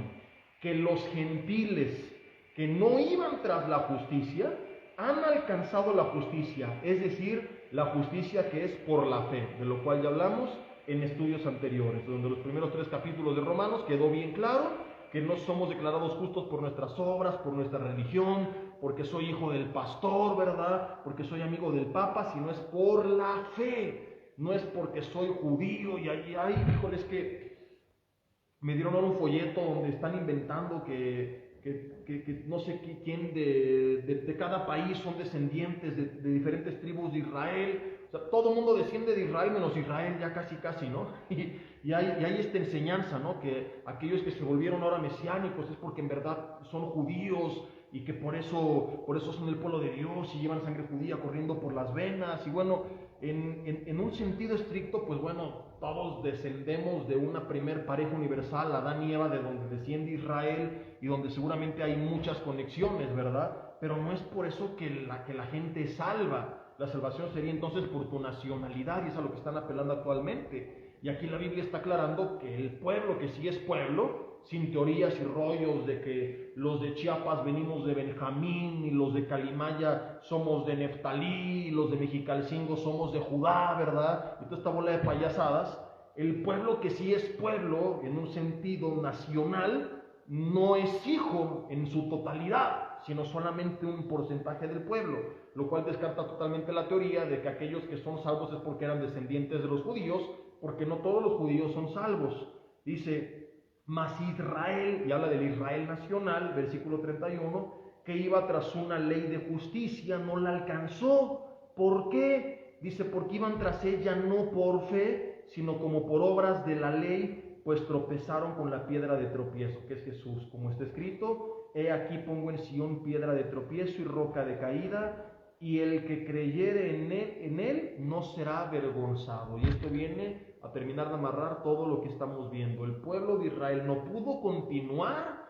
S1: que los gentiles que no iban tras la justicia han alcanzado la justicia, es decir, la justicia que es por la fe, de lo cual ya hablamos en estudios anteriores, donde los primeros 3 capítulos de Romanos quedó bien claro que no somos declarados justos por nuestras obras, por nuestra religión, porque soy hijo del pastor, ¿verdad? Porque soy amigo del Papa, sino es por la fe. No es porque soy judío y ahí, híjole, es que me dieron ahora un folleto donde están inventando que no sé quién de cada país son descendientes de diferentes tribus de Israel. O sea, todo el mundo desciende de Israel menos Israel, ya casi, ¿no? Y hay esta enseñanza, ¿no? Que aquellos que se volvieron ahora mesiánicos es porque en verdad son judíos y que por eso son el pueblo de Dios y llevan sangre judía corriendo por las venas. Y bueno, en un sentido estricto, pues bueno, Todos descendemos de una primer pareja universal, Adán y Eva, de donde desciende Israel y donde seguramente hay muchas conexiones, ¿verdad? Pero no es por eso que la gente es salva. La salvación sería entonces por tu nacionalidad, y es a lo que están apelando actualmente. Y aquí la Biblia está aclarando que el pueblo, que sí es pueblo, sin teorías y rollos de que los de Chiapas venimos de Benjamín y los de Calimaya somos de Neftalí y los de Mexicalcingo somos de Judá, ¿verdad? Y toda esta bola de payasadas. El pueblo que sí es pueblo en un sentido nacional no es hijo en su totalidad, sino solamente un porcentaje del pueblo, lo cual descarta totalmente la teoría de que aquellos que son salvos es porque eran descendientes de los judíos, porque no todos los judíos son salvos. Dice, mas Israel, y habla del Israel nacional, versículo 31, que iba tras una ley de justicia, no la alcanzó. ¿Por qué? Dice, porque iban tras ella no por fe, sino como por obras de la ley, pues tropezaron con la piedra de tropiezo, que es Jesús. Como está escrito, he aquí pongo en Sión piedra de tropiezo y roca de caída, y el que creyere en él no será avergonzado. Y esto viene a terminar de amarrar todo lo que estamos viendo. El pueblo de Israel no pudo continuar,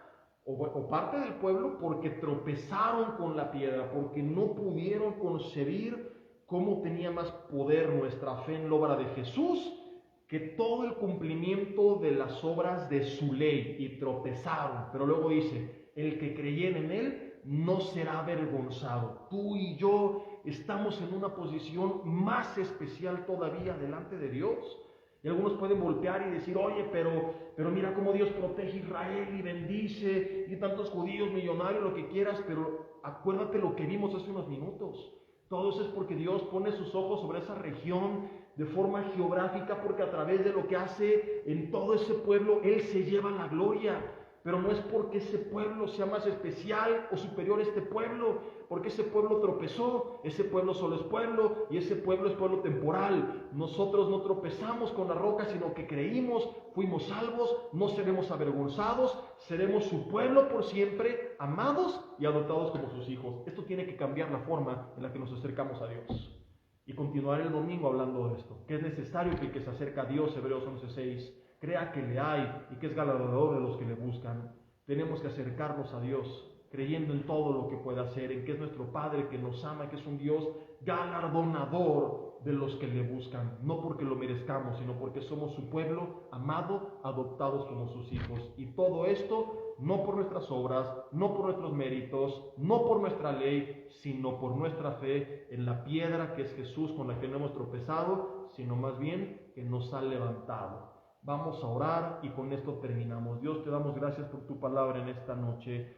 S1: o parte del pueblo, porque tropezaron con la piedra, porque no pudieron concebir cómo tenía más poder nuestra fe en la obra de Jesús que todo el cumplimiento de las obras de su ley, y tropezaron. Pero luego dice, el que creyera en él no será avergonzado. Tú y yo estamos en una posición más especial todavía delante de Dios. Y algunos pueden voltear y decir, oye, pero mira cómo Dios protege a Israel y bendice, y tantos judíos millonarios, lo que quieras, pero acuérdate lo que vimos hace unos minutos. Todo eso es porque Dios pone sus ojos sobre esa región de forma geográfica, porque a través de lo que hace en todo ese pueblo, Él se lleva la gloria. Pero no es porque ese pueblo sea más especial o superior a este pueblo, porque ese pueblo tropezó, ese pueblo solo es pueblo, y ese pueblo es pueblo temporal. Nosotros no tropezamos con la roca, sino que creímos, fuimos salvos, no seremos avergonzados, seremos su pueblo por siempre, amados y adoptados como sus hijos. Esto tiene que cambiar la forma en la que nos acercamos a Dios. Y continuaré el domingo hablando de esto, que es necesario que el que se acerca a Dios, Hebreos 11:6, crea que le hay y que es galardonador de los que le buscan. Tenemos que acercarnos a Dios creyendo en todo lo que puede hacer, en que es nuestro Padre, que nos ama, que es un Dios galardonador de los que le buscan, no porque lo merezcamos, sino porque somos su pueblo amado, adoptados como sus hijos. Y todo esto no por nuestras obras, no por nuestros méritos, no por nuestra ley, sino por nuestra fe en la piedra que es Jesús, con la que no hemos tropezado, sino más bien que nos ha levantado. Vamos a orar y con esto terminamos. Dios, te damos gracias por tu palabra en esta noche.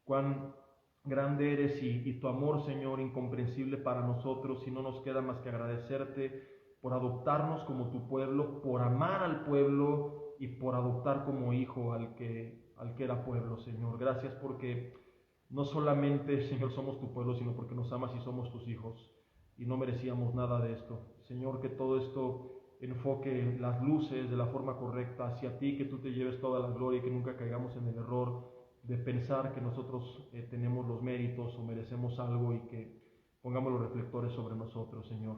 S1: Cuán grande eres y tu amor, Señor, incomprensible para nosotros, y no nos queda más que agradecerte por adoptarnos como tu pueblo, por amar al pueblo y por adoptar como hijo al que era pueblo, Señor. Gracias porque no solamente, Señor, somos tu pueblo, sino porque nos amas y somos tus hijos, y no merecíamos nada de esto. Señor, que todo esto enfoque las luces de la forma correcta hacia ti, que tú te lleves toda la gloria y que nunca caigamos en el error de pensar que nosotros tenemos los méritos o merecemos algo, y que pongamos los reflectores sobre nosotros, Señor.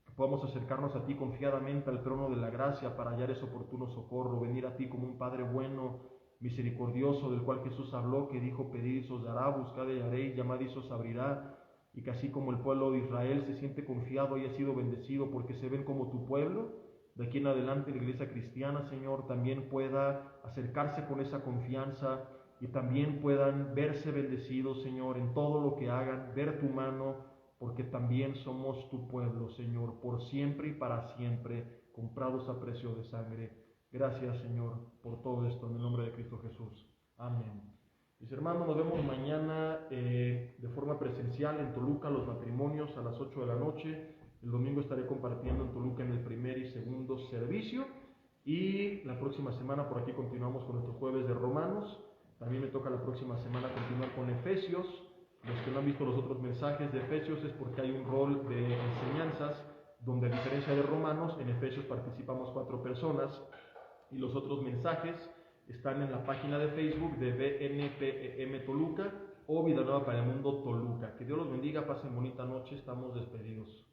S1: Que podamos acercarnos a ti confiadamente al trono de la gracia para hallar ese oportuno socorro, venir a ti como un Padre bueno, misericordioso, del cual Jesús habló, que dijo, pedid y se os dará, buscad y haréis, llamad y se os abrirá. Y que así como el pueblo de Israel se siente confiado y ha sido bendecido porque se ven como tu pueblo, de aquí en adelante la iglesia cristiana, Señor, también pueda acercarse con esa confianza, y también puedan verse bendecidos, Señor, en todo lo que hagan, ver tu mano, porque también somos tu pueblo, Señor, por siempre y para siempre, comprados a precio de sangre. Gracias, Señor, por todo esto, en el nombre de Cristo Jesús. Amén. Mis hermanos, nos vemos mañana de forma presencial en Toluca, los matrimonios a las 8 de la noche. El domingo estaré compartiendo en Toluca en el primer y segundo servicio. Y la próxima semana por aquí continuamos con nuestros jueves de Romanos. También me toca la próxima semana continuar con Efesios. Los que no han visto los otros mensajes de Efesios es porque hay un rol de enseñanzas donde, a diferencia de Romanos, en Efesios participamos 4 personas, y los otros mensajes están en la página de Facebook de BNPEM Toluca o Vida Nueva para el Mundo Toluca. Que Dios los bendiga, pasen bonita noche, estamos despedidos.